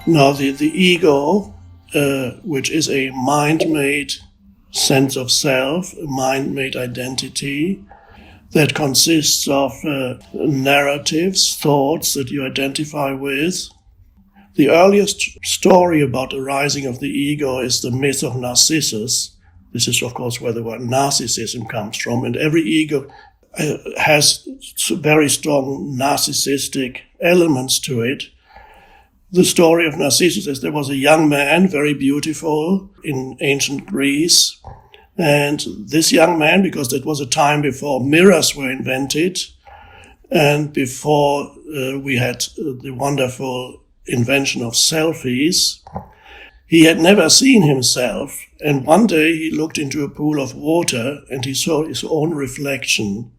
Now, the ego, which is a mind-made sense of self, a mind-made identity that consists of narratives, thoughts that you identify with. The earliest story about the rising of the ego is the myth of Narcissus. This is, of course, where the word narcissism comes from, and every ego has very strong narcissistic elements to it. The story of Narcissus is there was a young man, very beautiful, in ancient Greece. And this young man, because that was a time before mirrors were invented and before we had the wonderful invention of selfies, he had never seen himself. And one day he looked into a pool of water and he saw his own reflection.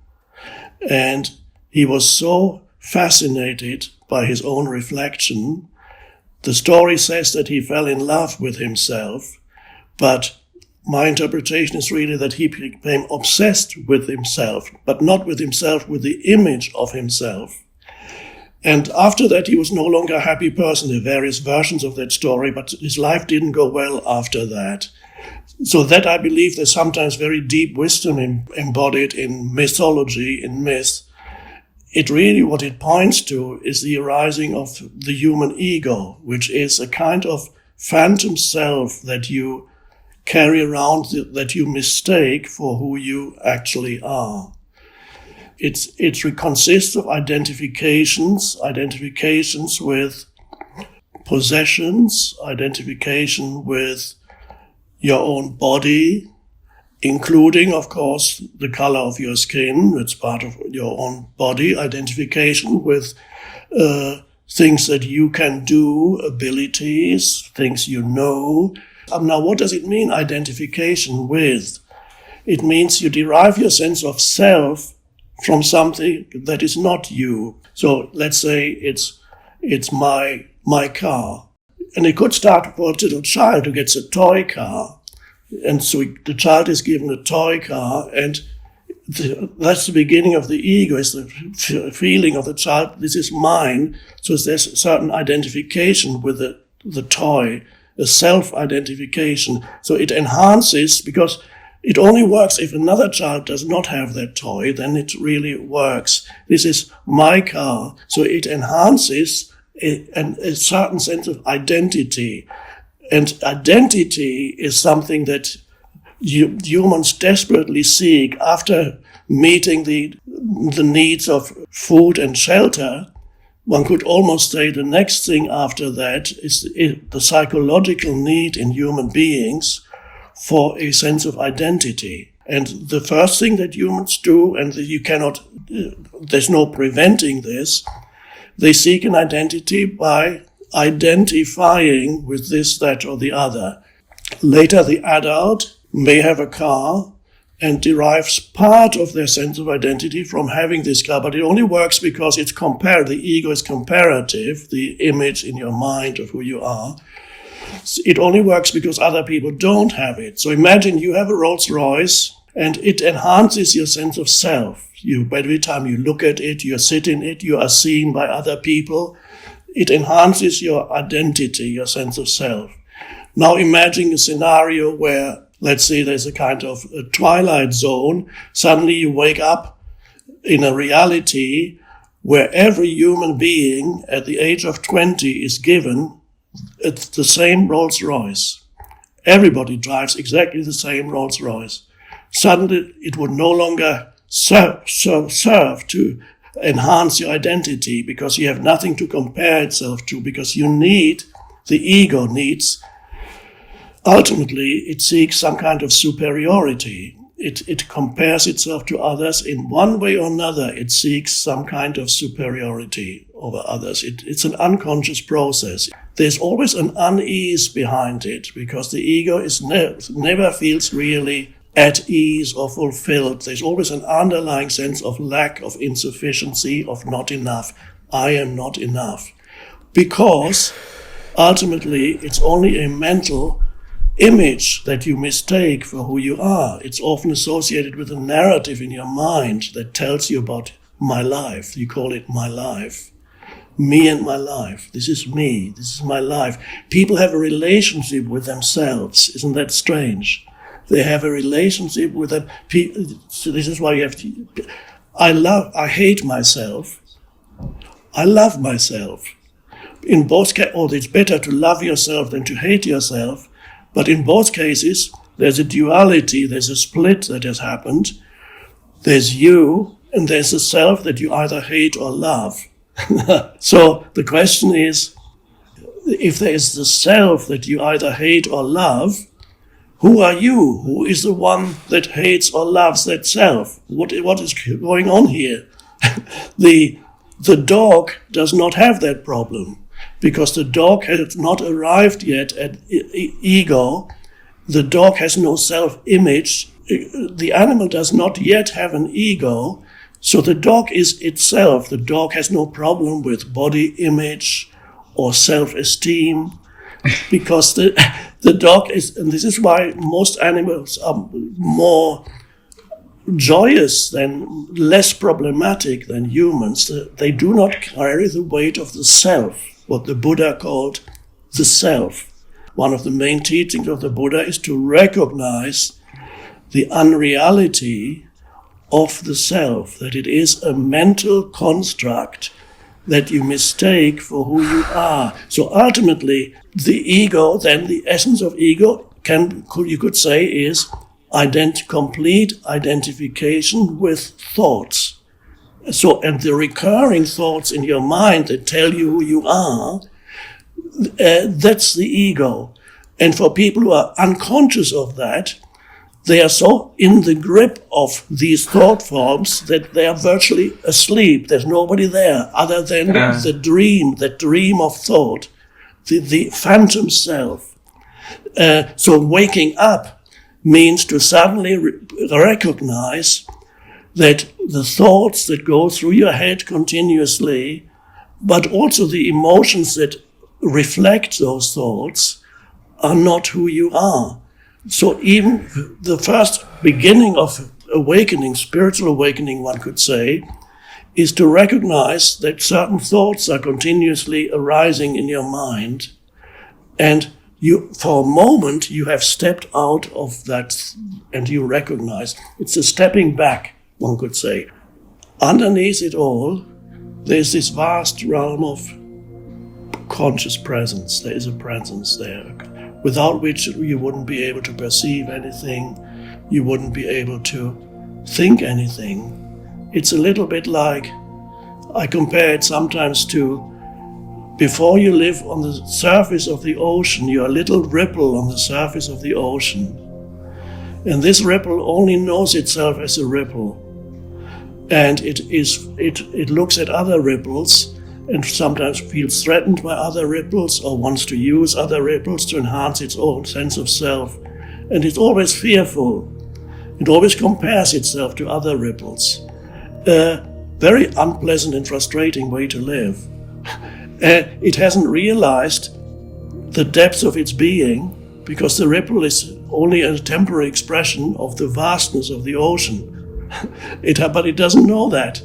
And he was so fascinated by his own reflection. The story says that he fell in love with himself, but my interpretation is really that he became obsessed with himself, but not with himself, with the image of himself. And after that, he was no longer a happy person. There are various versions of that story, but his life didn't go well after that. So that, I believe, there's sometimes very deep wisdom embodied in mythology, in myth. It really, what it points to is the arising of the human ego, which is a kind of phantom self that you carry around, that you mistake for who you actually are. It consists of identifications with possessions, identification with your own body, including, of course, the color of your skin. It's part of your own body. Identification with things that you can do, abilities, things you know. Now, what does it mean, identification with? It means you derive your sense of self from something that is not you. So let's say it's my car. And it could start for a little child who gets a toy car. And so the child is given a toy car, and that's the beginning of the ego, is the feeling of the child, this is mine. So there's a certain identification with the toy, a self-identification. So it enhances, because it only works if another child does not have that toy, then it really works. This is my car. So it enhances a certain sense of identity. And identity is something that humans desperately seek after meeting the needs of food and shelter. One could almost say the next thing after that is the psychological need in human beings for a sense of identity. And the first thing that humans do, and there's no preventing this, they seek an identity by identifying with this, that, or the other. Later, the adult may have a car and derives part of their sense of identity from having this car, but it only works because it's the ego is comparative, the image in your mind of who you are. It only works because other people don't have it. So imagine you have a Rolls Royce and it enhances your sense of self. Every time you look at it, you sit in it, you are seen by other people. It enhances your identity, your sense of self. Now imagine a scenario where, let's say there's a kind of a twilight zone. Suddenly you wake up in a reality where every human being at the age of 20 is given the same Rolls Royce. Everybody drives exactly the same Rolls Royce. Suddenly it would no longer serve to enhance your identity, because you have nothing to compare itself to, because the ego needs, ultimately it seeks some kind of superiority. It compares itself to others in one way or another. It seeks some kind of superiority over others. It's an unconscious process. There's always an unease behind it, because the ego is never feels really at ease or fulfilled. There's always an underlying sense of lack, of insufficiency, of not enough. I am not enough. Because ultimately it's only a mental image that you mistake for who you are. It's often associated with a narrative in your mind that tells you about my life. You call it my life. Me and my life. This is me. This is my life. People have a relationship with themselves. Isn't that strange? They have a relationship with them. So this is why you have to... I hate myself. I love myself. In both cases, it's better to love yourself than to hate yourself. But in both cases, there's a duality, there's a split that has happened. There's you, and there's a self that you either hate or love. So the question is, if there is the self that you either hate or love, who are you? Who is the one that hates or loves that self? What is going on here? The dog does not have that problem, because the dog has not arrived yet at ego. The dog has no self-image. The animal does not yet have an ego, so the dog is itself. The dog has no problem with body image or self-esteem, because the dog is, and this is why most animals are more joyous than, less problematic than humans. They do not carry the weight of the self, what the Buddha called the self. One of the main teachings of the Buddha is to recognize the unreality of the self, that it is a mental construct that you mistake for who you are. So ultimately, the ego, then the essence of ego, you could say, is complete identification with thoughts. So, and the recurring thoughts in your mind that tell you who you are, that's the ego. And for people who are unconscious of that, they are so in the grip of these thought forms that they are virtually asleep. There's nobody there other than the dream of thought, the phantom self. So waking up means to suddenly recognize that the thoughts that go through your head continuously, but also the emotions that reflect those thoughts, are not who you are. So even the first beginning of awakening, spiritual awakening, one could say, is to recognize that certain thoughts are continuously arising in your mind, and you, for a moment, you have stepped out of that, and you recognize it's a stepping back, one could say. Underneath it all, there's this vast realm of conscious presence. There is a presence there, without which you wouldn't be able to perceive anything, you wouldn't be able to think anything. It's a little bit like, I compare it sometimes to, before you live on the surface of the ocean, you're a little ripple on the surface of the ocean. And this ripple only knows itself as a ripple. And it looks at other ripples and sometimes feels threatened by other ripples or wants to use other ripples to enhance its own sense of self. And it's always fearful. It always compares itself to other ripples. A very unpleasant and frustrating way to live. It hasn't realized the depth of its being, because the ripple is only a temporary expression of the vastness of the ocean. But it doesn't know that.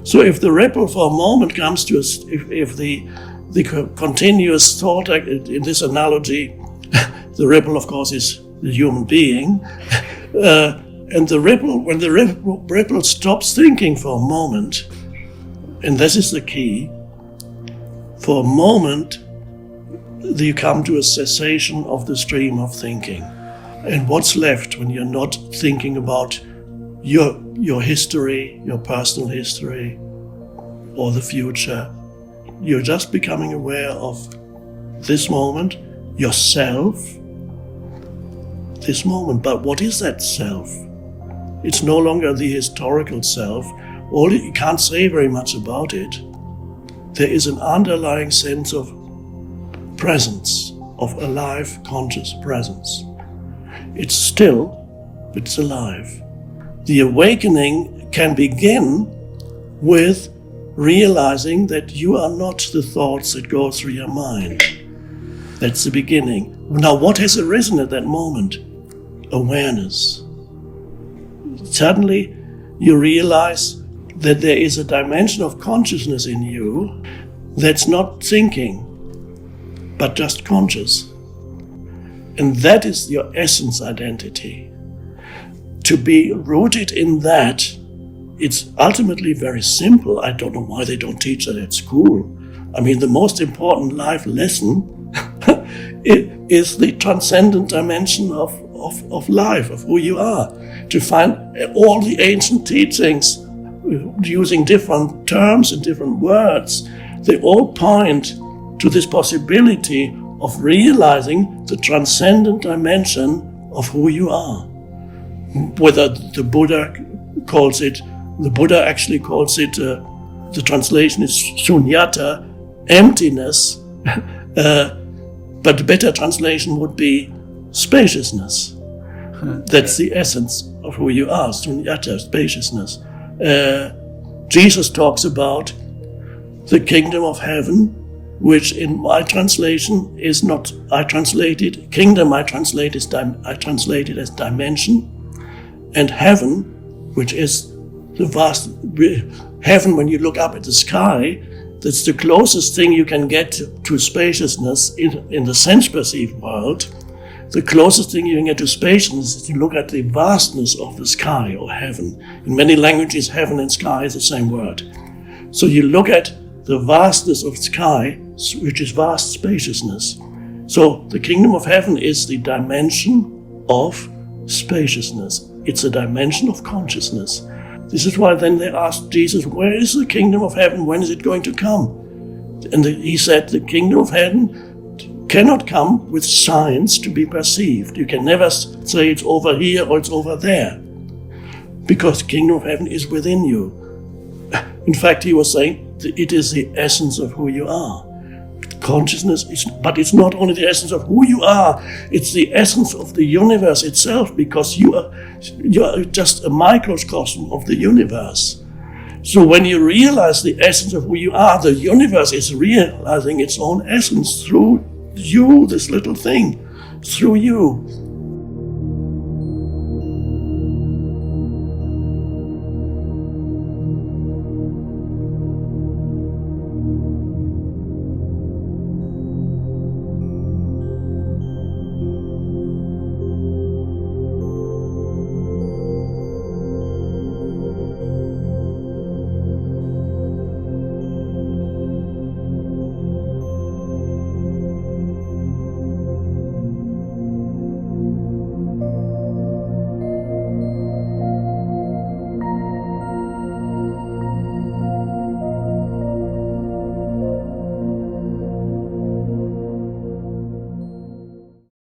So if the ripple for a moment comes to us, if the continuous thought, in this analogy, the ripple, of course, is the human being, and the ripple, when the ripple stops thinking for a moment, and this is the key, for a moment, you come to a cessation of the stream of thinking. And what's left when you're not thinking about your history, your personal history, or the future? You're just becoming aware of this moment, yourself, this moment. But what is that self? It's no longer the historical self. You can't say very much about it. There is an underlying sense of presence, of alive, conscious presence. It's still, but it's alive. The awakening can begin with realizing that you are not the thoughts that go through your mind. That's the beginning. Now, what has arisen at that moment? Awareness. Suddenly, you realize that there is a dimension of consciousness in you that's not thinking, but just conscious. And that is your essence identity. To be rooted in that, it's ultimately very simple. I don't know why they don't teach that at school. I mean, the most important life lesson is the transcendent dimension of life, of who you are. To find all the ancient teachings using different terms and different words, they all point to this possibility of realizing the transcendent dimension of who you are. Whether the Buddha actually calls it, the translation is shunyata, emptiness, but the better translation would be spaciousness. That's the essence of who you are, shunyata, spaciousness. Jesus talks about the kingdom of heaven, which in my translation is not, kingdom I translate it as dimension, and heaven, which is the vast heaven. When you look up at the sky, that's the closest thing you can get to spaciousness in the sense-perceived world. The closest thing you can get to spaciousness is to look at the vastness of the sky or heaven. In many languages, heaven and sky is the same word. So you look at the vastness of sky, which is vast spaciousness. So the kingdom of heaven is the dimension of spaciousness. It's a dimension of consciousness. This is why then they asked Jesus, where is the kingdom of heaven? When is it going to come? And he said, the kingdom of heaven cannot come with signs to be perceived. You can never say it's over here or it's over there, because the kingdom of heaven is within you. In fact, he was saying it is the essence of who you are. Consciousness is, but it's not only the essence of who you are, it's the essence of the universe itself, because you are just a microcosm of the universe. So when you realize the essence of who you are, the universe is realizing its own essence through you, this little thing, through you.